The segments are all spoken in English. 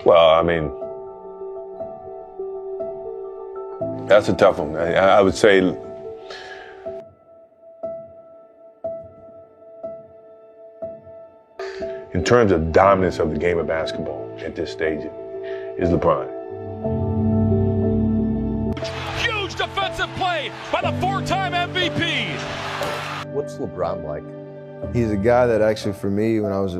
Well, I mean, that's a tough one. I would say in terms of dominance of the game of basketball at this stage is LeBron. Huge defensive play by the four-time MVP. What's LeBron like? He's a guy that actually, for me, when I was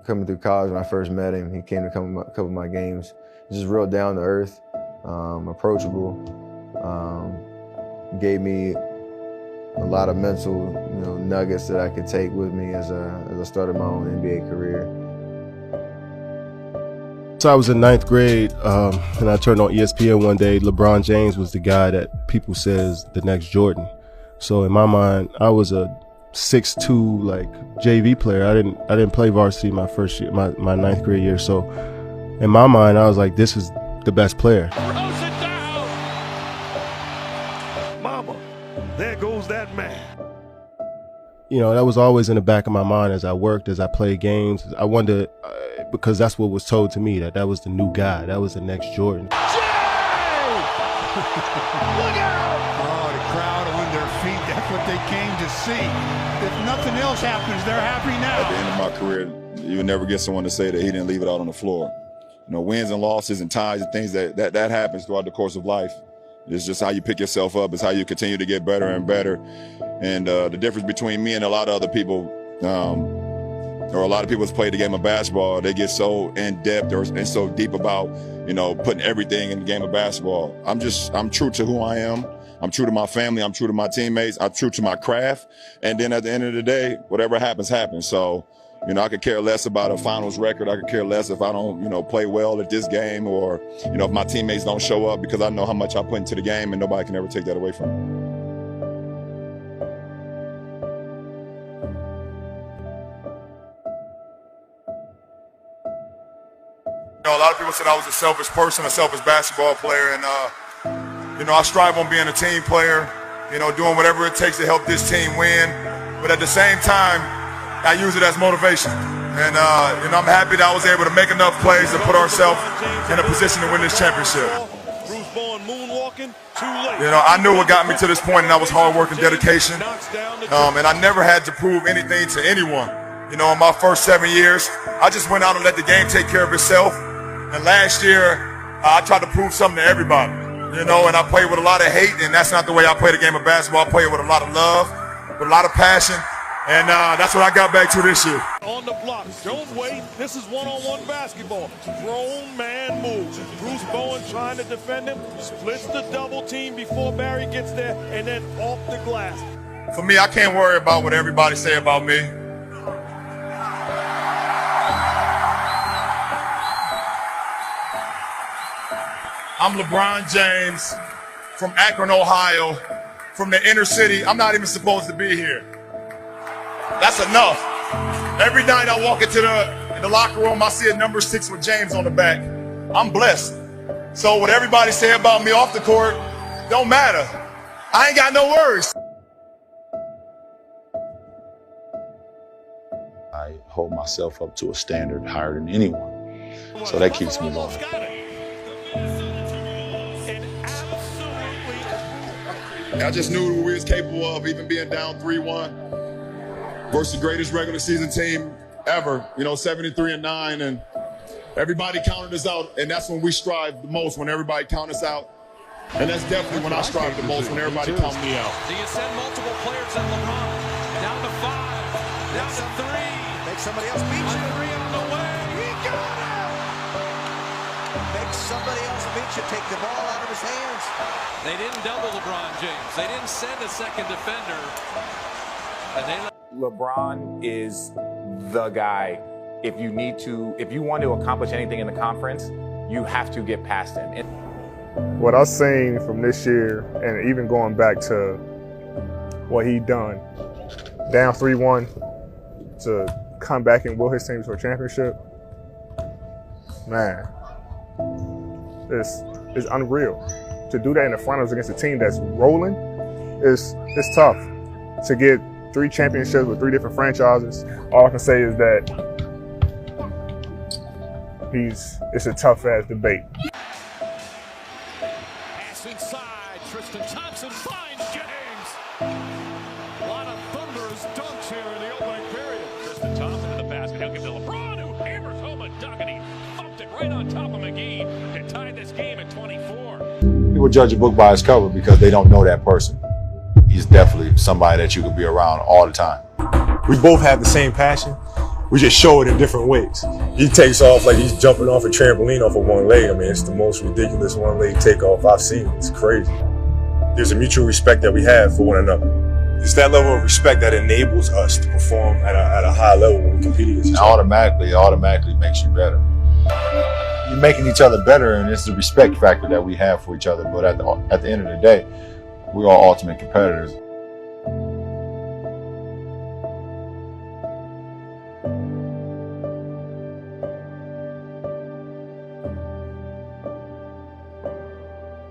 coming through college, when I first met him, he came to a couple of my games. He's just real down to earth, approachable, gave me a lot of mental nuggets that I could take with me as I started my own NBA career. So I was in ninth grade, and I turned on ESPN one day. LeBron James was the guy that people says the next Jordan. So in my mind, I was a 6'2" like JV player. I didn't play varsity my first year, my ninth grade year. So in my mind, I was like, this is the best player. Throws it down. Mama, there goes that man. That was always in the back of my mind as I worked, as I played games. I wondered, because that's what was told to me, that was the new guy, that was the next Jordan. Look out! Oh, the crowd on their feet, that's what they came to see. If nothing else happens, they're happy now. At the end of my career, you would never get someone to say that he didn't leave it out on the floor. Wins and losses and ties and things that happens throughout the course of life. It's just how you pick yourself up. It's how you continue to get better and better. And the difference between me and a lot of other people, or a lot of people that's played the game of basketball, they get so in depth and so deep about, putting everything in the game of basketball. I'm true to who I am. I'm true to my family. I'm true to my teammates. I'm true to my craft. And then at the end of the day, whatever happens, happens. So, I could care less about a finals record. I could care less if I don't, play well at this game, or, if my teammates don't show up, because I know how much I put into the game and nobody can ever take that away from me. A lot of people said I was a selfish person, a selfish basketball player, and I strive on being a team player, doing whatever it takes to help this team win. But at the same time, I use it as motivation. And I'm happy that I was able to make enough plays to put ourselves in a position to win this championship. I knew what got me to this point, and that was hard work and dedication. And I never had to prove anything to anyone. In my first 7 years, I just went out and let the game take care of itself. And last year, I tried to prove something to everybody, and I played with a lot of hate, and that's not the way I play the game of basketball. I play it with a lot of love, with a lot of passion, and that's what I got back to this year. On the block, don't wait. This is one-on-one basketball. Grown man moves. Bruce Bowen trying to defend him, splits the double team before Barry gets there, and then off the glass. For me, I can't worry about what everybody say about me. I'm LeBron James from Akron, Ohio, from the inner city. I'm not even supposed to be here. That's enough. Every night I walk into the locker room, I see a number 6 with James on the back. I'm blessed. So what everybody say about me off the court don't matter. I ain't got no worries. I hold myself up to a standard higher than anyone. So that keeps me going. I just knew what we was capable of, even being down 3-1 versus the greatest regular season team ever, 73-9, and everybody counted us out, and that's when we strive the most, when everybody counted us out. And that's definitely when I strive the most, when everybody counts me out. Do you send multiple players at LeBron? Down to 5, down to 3. Make somebody else beat you. 3 on the way. He got it! Make somebody else beat you. Take the ball out of his hands. They didn't double LeBron James. They didn't send a second defender. And they LeBron is the guy. If you want to accomplish anything in the conference, you have to get past him. What I've seen from this year, and even going back to what he done, down 3-1, to come back and will his team to a championship, man, it's unreal. To do that in the finals against a team that's rolling, it's tough. To get 3 championships with 3 different franchises, all I can say is that it's a tough ass debate. Pass inside, Tristan Thompson finds James. A lot of thunderous dunks here in the opening period. Tristan Thompson in the basket, he'll give to Lebron, who hammers home a dunk, and he thumped it right on top of McGee to tie this game at 24. People judge a book by its cover because they don't know that person. He's definitely somebody that you could be around all the time. We both have the same passion. We just show it in different ways. He takes off like he's jumping off a trampoline off of one leg. I mean, it's the most ridiculous one leg takeoff I've seen. It's crazy. There's a mutual respect that we have for one another. It's that level of respect that enables us to perform at a high level when we compete against each other. It automatically makes you better. You're making each other better, and it's the respect factor that we have for each other. But at the end of the day, we're all ultimate competitors.